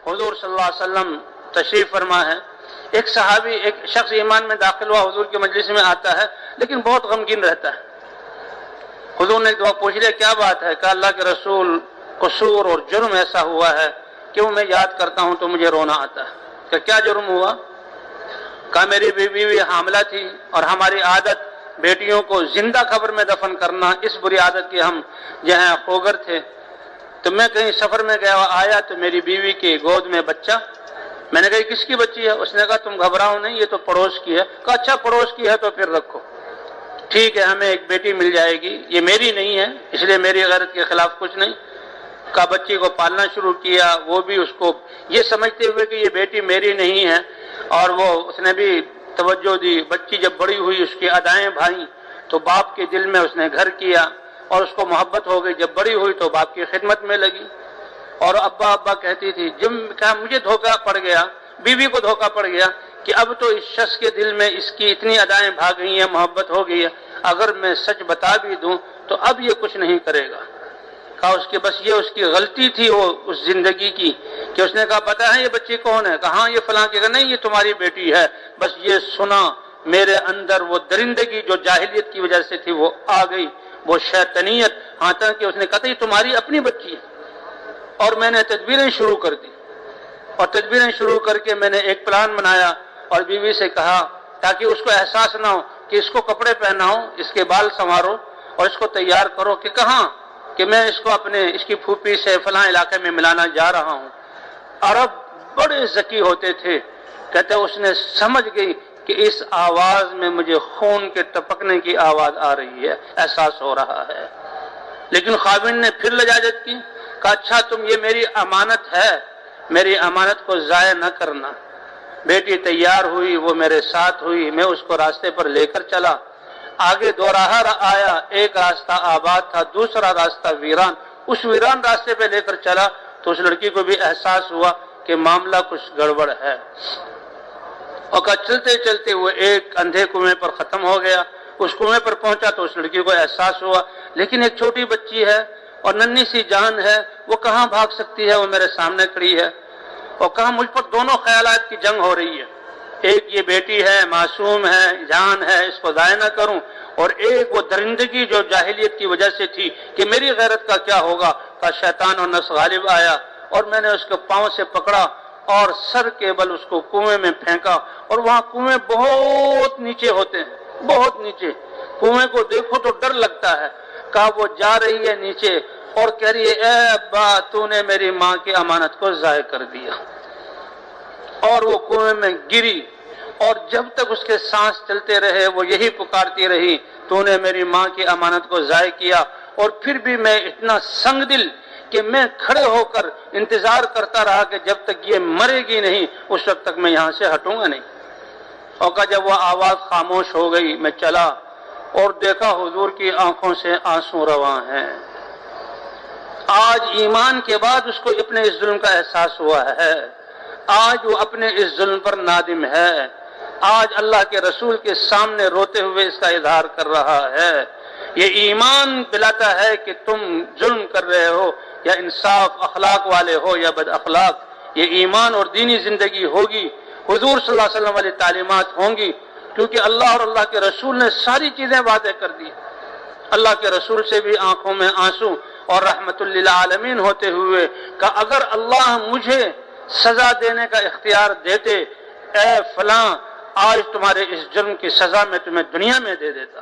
حضور صلی اللہ علیہ وسلم تشریف فرما ہے، ایک صحابی، ایک شخص ایمان میں داخل ہوا، حضور کی مجلس میں آتا ہے لیکن بہت غمگین رہتا ہے۔ حضور نے ایک دفعہ پوچھ لیا کیا بات ہے؟ کہا اللہ کے رسول، قصور اور جرم ایسا ہوا ہے کہ وہ میں یاد کرتا ہوں تو مجھے رونا آتا ہے۔ کہ کیا جرم ہوا؟ کہا میری بیوی حاملہ تھی اور ہماری عادت بیٹیوں کو زندہ قبر میں دفن کرنا، اس بری عادت کی ہم جہاں خوگر تھے، تو میں کہیں سفر میں گیا آیا تو میری بیوی کی گود میں بچہ۔ میں نے کہا کس کی بچی ہے؟ اس نے کہا تم گھبراؤ نہیں، یہ تو پڑوس کی ہے۔ کہا اچھا پڑوس کی ہے تو پھر رکھو، ٹھیک ہے ہمیں ایک بیٹی مل جائے گی، یہ میری نہیں ہے اس لیے میری غیرت کے خلاف کچھ نہیں۔ کا بچی کو پالنا شروع کیا، وہ بھی اس کو یہ سمجھتے ہوئے کہ یہ بیٹی میری نہیں ہے، اور وہ اس نے بھی توجہ دی۔ بچی جب بڑی ہوئی، اس کی ادائیں بھائیں تو باپ کے دل میں اس نے گھر کیا اور اس کو محبت ہو گئی۔ جب بڑی ہوئی تو باپ کی خدمت میں لگی اور ابا ابا کہتی تھی۔ جب کہا مجھے دھوکہ پڑ گیا، بیوی کو دھوکہ پڑ گیا کہ اب تو اس شخص کے دل میں اس کی اتنی ادائیں بھاگ گئی ہیں، محبت ہو گئی ہے، اگر میں سچ بتا بھی دوں تو اب یہ کچھ نہیں کرے گا۔ کہا اس کے بس یہ اس کی غلطی تھی وہ اس زندگی کی کہ اس نے کہا پتہ ہے یہ بچی کون ہے؟ کہا ہاں یہ فلاں کی۔ کہا نہیں یہ تمہاری بیٹی ہے، بس یہ سنا میرے اندر وہ درندگی جو جاہلیت کی وجہ سے تھی وہ آ گئی، وہ شیطنیت، ہاں تک کہ اس نے کہا یہ تمہاری اپنی بچی ہے۔ اور میں نے تدبیریں شروع کر دی، اور تدبیریں شروع کر کے میں نے ایک پلان بنایا اور بیوی سے کہا تاکہ اس کو احساس نہ ہو کہ اس کو کپڑے پہناؤ، اس کے بال سنوارو اور اس کو تیار کرو کہ کہاں کہ میں اس کو اس کی پھوپھی سے فلاں علاقے میں ملانا جا رہا ہوں۔ عرب بڑے ذکی ہوتے تھے، کہتے اس نے سمجھ گئی کہ اس آواز میں مجھے خون کے ٹپکنے کی آواز آ رہی ہے، احساس ہو رہا ہے۔ لیکن خاوند نے پھر لجاجت کی، کہا اچھا تم یہ میری امانت ہے، میری امانت کو ضائع نہ کرنا۔ بیٹی تیار ہوئی، وہ میرے ساتھ ہوئی، میں اس کو راستے پر لے کر چلا۔ آگے دو راہ آیا، ایک راستہ آباد تھا، دوسرا راستہ ویران۔ اس ویران راستے پہ لے کر چلا تو اس لڑکی کو بھی احساس ہوا کہ معاملہ کچھ گڑبڑ ہے، اور چلتے چلتے وہ ایک اندھے کنویں پر ختم ہو گیا۔ اس کنویں پر پہنچا تو اس لڑکی کو احساس ہوا لیکن ایک چھوٹی بچی ہے اور ننھی سی جان ہے، وہ کہاں بھاگ سکتی ہے، وہ میرے سامنے کھڑی ہے۔ اور کہا مجھ پر دونوں خیالات کی جنگ ہو رہی ہے، ایک یہ بیٹی ہے، معصوم ہے، جان ہے، اس کو ضائع نہ کروں، اور ایک وہ درندگی جو جاہلیت کی وجہ سے تھی کہ میری غیرت کا کیا ہوگا۔ کا شیطان اور نفس غالب آیا اور میں نے اس کو پاؤں سے پکڑا اور سر کے بل اس کو کنویں میں پھینکا، اور وہاں کنویں بہت نیچے ہوتے ہیں، بہت نیچے، کنویں کو دیکھو تو ڈر لگتا ہے۔ کہا وہ جا رہی ہے نیچے اور کہہ رہی ہے اے ابا تو نے میری ماں کی امانت کو ضائع کر دیا، اور وہ کنویں میں گری، اور جب تک اس کے سانس چلتے رہے وہ یہی پکارتی رہی تو نے میری ماں کی امانت کو ضائع کیا۔ اور پھر بھی میں اتنا سنگ دل کہ میں کھڑے ہو کر انتظار کرتا رہا کہ جب تک یہ مرے گی نہیں اس وقت تک میں یہاں سے ہٹوں گا نہیں۔ اور کہا جب وہ آواز خاموش ہو گئی میں چلا اور دیکھا حضور کی آنکھوں سے آنسو رواں ہیں۔ آج ایمان کے بعد اس کو اپنے اس ظلم کا احساس ہوا ہے، آج وہ اپنے اس ظلم پر نادم ہے، آج اللہ کے رسول کے سامنے روتے ہوئے اس کا اظہار کر رہا ہے۔ یہ ایمان دلاتا ہے کہ تم ظلم کر رہے ہو یا انصاف اخلاق والے ہو یا بد اخلاق، یہ ایمان اور دینی زندگی ہوگی، حضور صلی اللہ علیہ وسلم والی تعلیمات ہوں گی، کیونکہ اللہ اور اللہ کے رسول نے ساری چیزیں واضح کر دی۔ اللہ کے رسول سے بھی آنکھوں میں آنسو اور رحمت للعالمین ہوتے ہوئے کہ اگر اللہ مجھے سزا دینے کا اختیار دیتے، اے فلاں آج تمہارے اس جرم کی سزا میں تمہیں دنیا میں دے دیتا۔